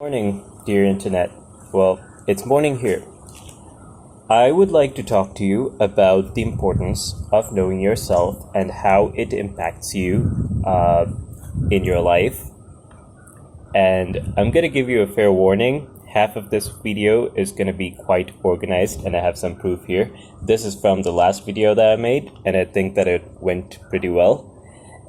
Morning, dear internet. Well, it's morning here. I would like to talk to you about the importance of knowing yourself and how it impacts you in your life. And I'm going to give you a fair warning. Half of this video is going to be quite organized, and I have some proof here. This is from the last video that I made, and I think that it went pretty well.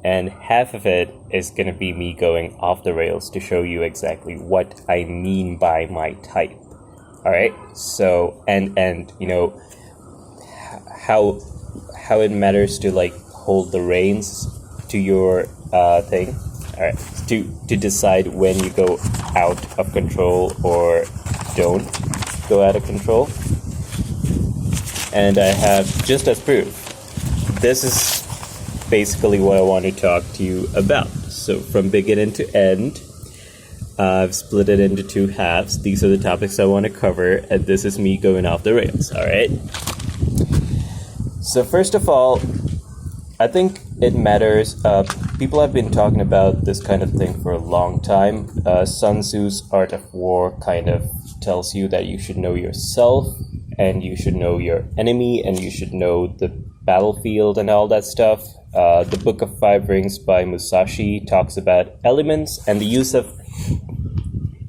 And half of it is going to be me going off the rails to show you exactly what I mean by my type. All right. So and you know how it matters to like hold the reins to your thing. All right. To decide when you go out of control or don't go out of control. And I have just as proof. This is basically what I want to talk to you about. So from beginning to end, I've split it into two halves. These are the topics I want to cover, and this is me going off the rails, all right? So first of all, I think it matters. People have been talking about this kind of thing for a long time. Sun Tzu's Art of War kind of tells you that you should know yourself, and you should know your enemy, and you should know the battlefield and all that stuff. The Book of Five Rings by Musashi talks about elements and the use of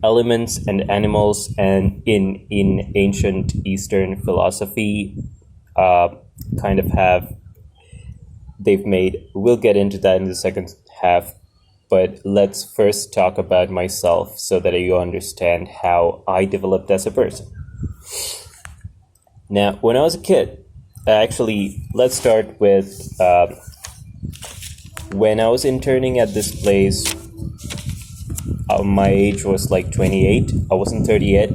elements and animals, and in ancient Eastern philosophy kind of have they've made. We'll get into that in the second half, but let's first talk about myself so that you understand how I developed as a person. Now, when I was a kid, actually, let's start with when I was interning at this place. My age was like 28. I wasn't 30 yet.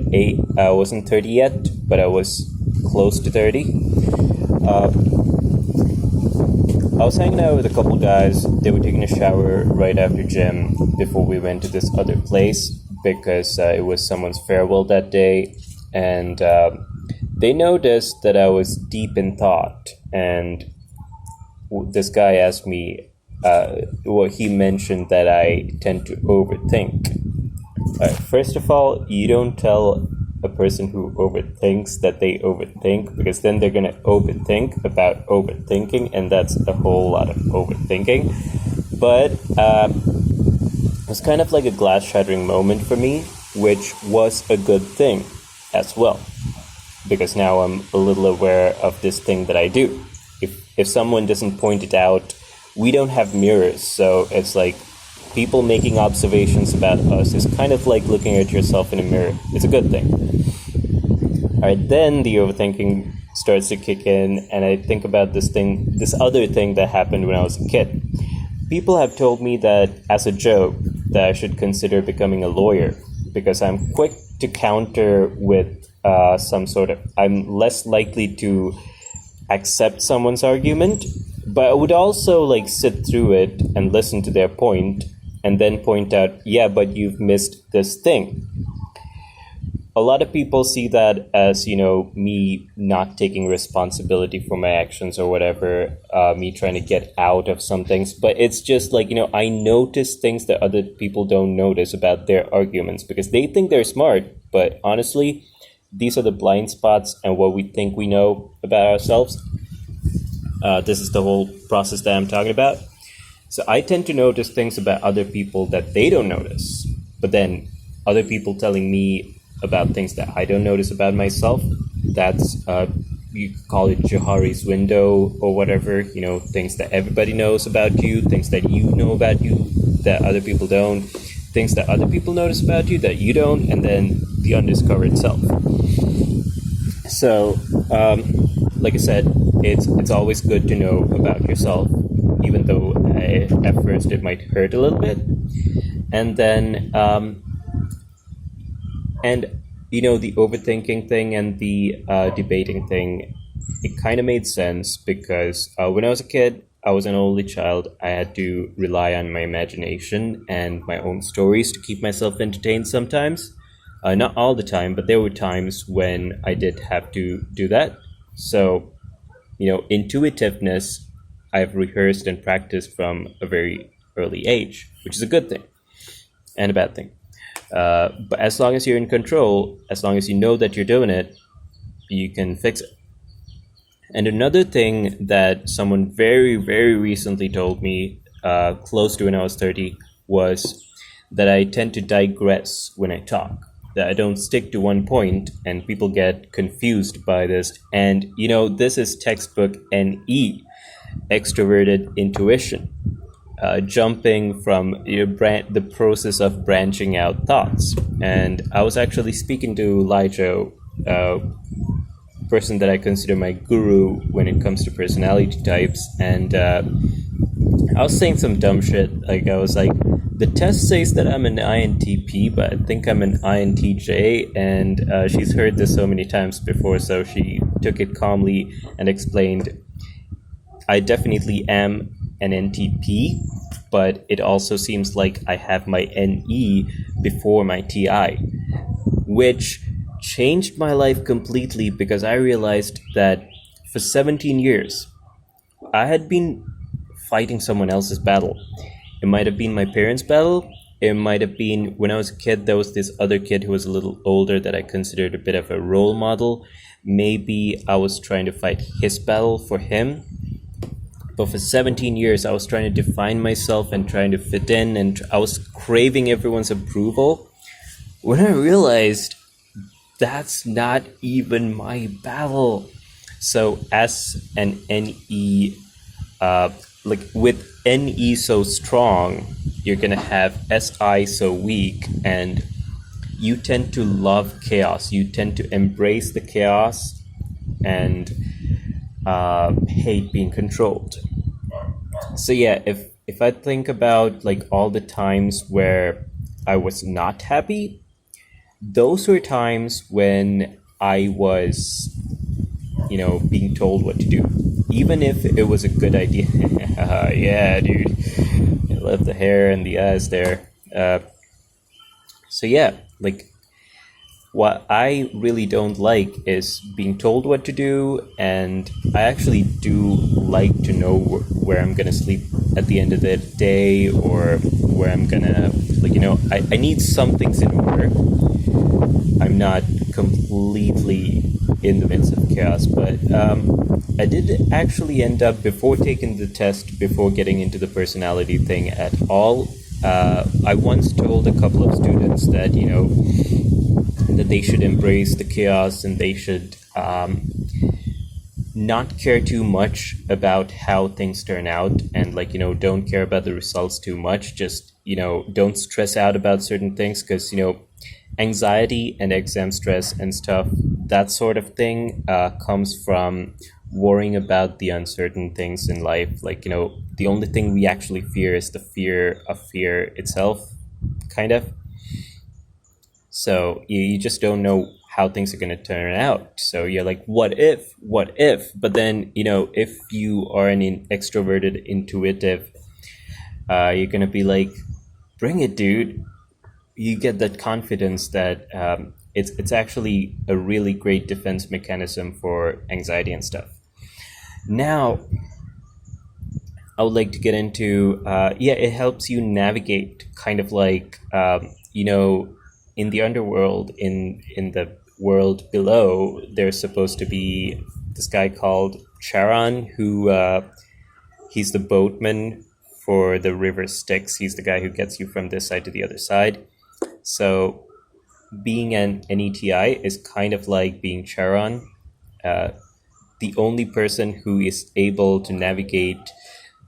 I wasn't 30 yet, but I was close to 30. I was hanging out with a couple guys. They were taking a shower right after gym before we went to this other place because it was someone's farewell that day, and they noticed that I was deep in thought, and this guy asked me, he mentioned that I tend to overthink. First of all, you don't tell a person who overthinks that they overthink, because then they're going to overthink about overthinking, and that's a whole lot of overthinking. But it was kind of like a glass-shattering moment for me, which was a good thing as well, because now I'm a little aware of this thing that I do. If someone doesn't point it out, we don't have mirrors, so it's like people making observations about us is kind of like looking at yourself in a mirror. It's a good thing. All right, then the overthinking starts to kick in, and I think about this other thing that happened when I was a kid. People have told me that as a joke that I should consider becoming a lawyer, because I'm quick to counter with I'm less likely to accept someone's argument, but I would also like sit through it and listen to their point and then point out, yeah, but you've missed this thing. A lot of people see that as, me not taking responsibility for my actions or whatever, me trying to get out of some things. But it's just like, I notice things that other people don't notice about their arguments because they think they're smart. But honestly, these are the blind spots and what we think we know about ourselves. This is the whole process that I'm talking about. So I tend to notice things about other people that they don't notice. But then other people telling me about things that I don't notice about myself, that's, you call it Johari's window or whatever, things that everybody knows about you, things that you know about you that other people don't, things that other people notice about you that you don't, and then the undiscovered self. So, like I said, it's always good to know about yourself, even though at first it might hurt a little bit. And then, the overthinking thing and the debating thing, it kind of made sense because when I was a kid, I was an only child. I had to rely on my imagination and my own stories to keep myself entertained sometimes. Not all the time, but there were times when I did have to do that. So, intuitiveness, I've rehearsed and practiced from a very early age, which is a good thing and a bad thing. But as long as you're in control, as long as you know that you're doing it, you can fix it. And another thing that someone very, very recently told me, close to when I was 30, was that I tend to digress when I talk, that I don't stick to one point, and people get confused by this. And, this is textbook NE, extroverted intuition, jumping from the process of branching out thoughts. And I was actually speaking to Elijah, person that I consider my guru when it comes to personality types, and I was saying some dumb shit. Like, I was like, the test says that I'm an INTP, but I think I'm an INTJ, and she's heard this so many times before, so she took it calmly and explained, I definitely am an NTP, but it also seems like I have my NE before my TI, which changed my life completely, because I realized that for 17 years, I had been fighting someone else's battle. It might have been my parents' battle. It might have been, when I was a kid, there was this other kid who was a little older that I considered a bit of a role model. Maybe I was trying to fight his battle for him. But for 17 years, I was trying to define myself and trying to fit in, and I was craving everyone's approval. When I realized that's not even my battle. So as an NE, with NE so strong, you're gonna have SI so weak, and you tend to love chaos. You tend to embrace the chaos and hate being controlled. So yeah, if I think about like all the times where I was not happy, those were times when I was, being told what to do, even if it was a good idea. Yeah, dude, I love the hair and the eyes there. So yeah, like, what I really don't like is being told what to do, and I actually do like to know where I'm gonna sleep at the end of the day, or where I'm gonna, I need some things in order. I'm not completely in the midst of chaos, but I did actually end up, before taking the test, before getting into the personality thing at all, I once told a couple of students that, that they should embrace the chaos, and they should not care too much about how things turn out, and don't care about the results too much. Just, don't stress out about certain things, because, anxiety and exam stress and stuff, that sort of thing, comes from worrying about the uncertain things in life. The only thing we actually fear is the fear of fear itself, kind of. So you just don't know how things are going to turn out. So you're like, what if? But then, if you are an extroverted intuitive, you're going to be like, bring it, dude. You get that confidence that it's actually a really great defense mechanism for anxiety and stuff. Now, I would like to get into, it helps you navigate, kind of like, in the underworld, in the world below, there's supposed to be this guy called Charon, who he's the boatman for the river Styx. He's the guy who gets you from this side to the other side. So being an NETI is kind of like being Charon, the only person who is able to navigate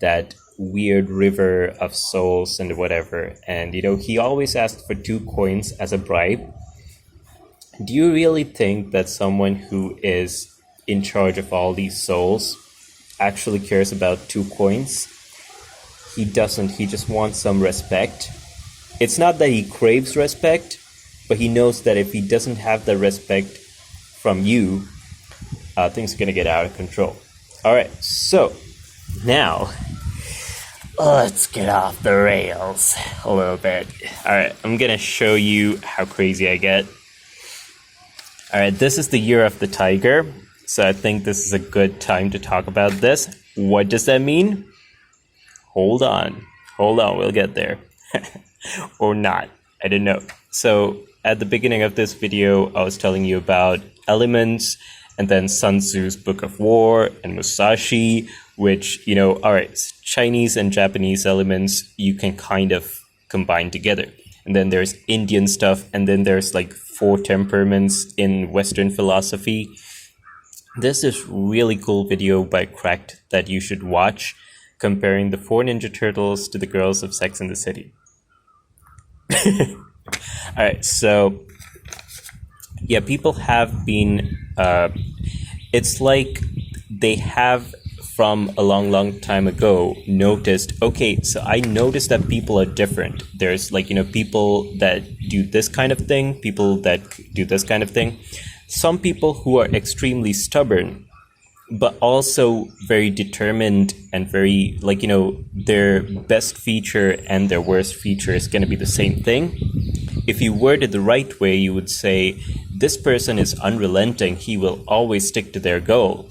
that weird river of souls and whatever. And, he always asked for 2 coins as a bribe. Do you really think that someone who is in charge of all these souls actually cares about 2 coins? He doesn't. He just wants some respect. It's not that he craves respect, but he knows that if he doesn't have the respect from you, things are going to get out of control. All right, so now let's get off the rails a little bit. All right, I'm going to show you how crazy I get. All right, this is the year of the tiger, so I think this is a good time to talk about this. What does that mean? Hold on, we'll get there. Or not, I don't know. So at the beginning of this video, I was telling you about elements, and then Sun Tzu's Book of War and Musashi, which, all right, Chinese and Japanese elements you can kind of combine together. And then there's Indian stuff, and then there's like 4 temperaments in Western philosophy. There's this really cool video by Cracked that you should watch, comparing the 4 Ninja Turtles to the girls of Sex and the City. All right, so yeah, people have been, it's like they have from a long time ago noticed, okay, so I noticed that people are different. There's like, people that do this kind of thing, people that do this kind of thing. Some people who are extremely stubborn, but also very determined and very, like, their best feature and their worst feature is going to be the same thing. If you word it the right way, you would say, this person is unrelenting. He will always stick to their goal.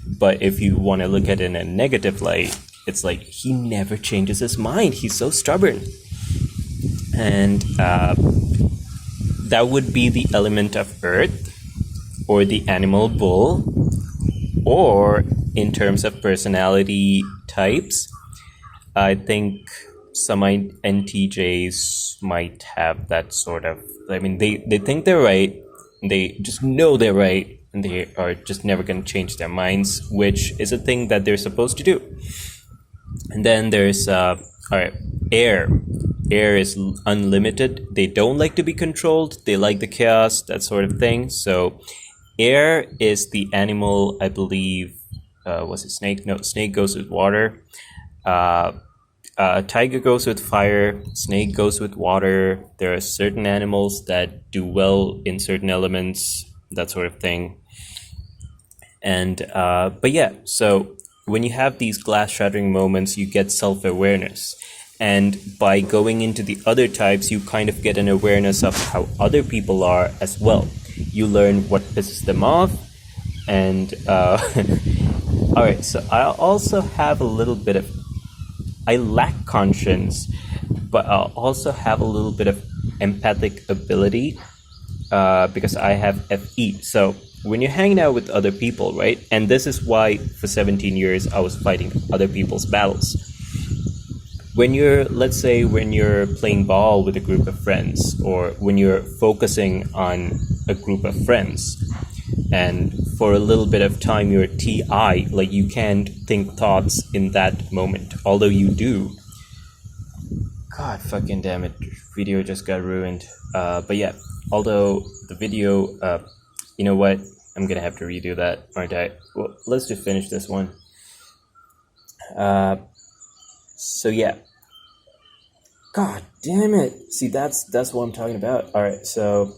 But if you want to look at it in a negative light, it's like, he never changes his mind. He's so stubborn. And that would be the element of earth, or the animal bull, or in terms of personality types, I think some NTJs might have that sort of, they think they're right, they just know they're right, and they are just never going to change their minds, which is a thing that they're supposed to do. And then there's, all right, air. Air is unlimited. They don't like to be controlled. They like the chaos, that sort of thing. So air is the animal, I believe, was it snake? No, snake goes with water. Tiger goes with fire. Snake goes with water. There are certain animals that do well in certain elements, that sort of thing. And, but yeah, so when you have these glass shattering moments, you get self-awareness. And by going into the other types, you kind of get an awareness of how other people are as well. You learn what pisses them off. And all right, so I also have a little bit of, I lack conscience, but I'll also have a little bit of empathic ability because I have FE. So when you're hanging out with other people, right? And this is why for 17 years I was fighting other people's battles. When you're, let's say, when you're playing ball with a group of friends, or when you're focusing on a group of friends, and for a little bit of time you're TI, like you can't think thoughts in that moment, although you do. God fucking damn it, video just got ruined. But yeah, although the video, you know what, I'm gonna have to redo that, aren't I? Well, let's just finish this one. So yeah. God damn it. See, that's what I'm talking about. All right, so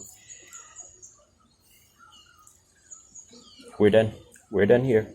we're done. We're done here.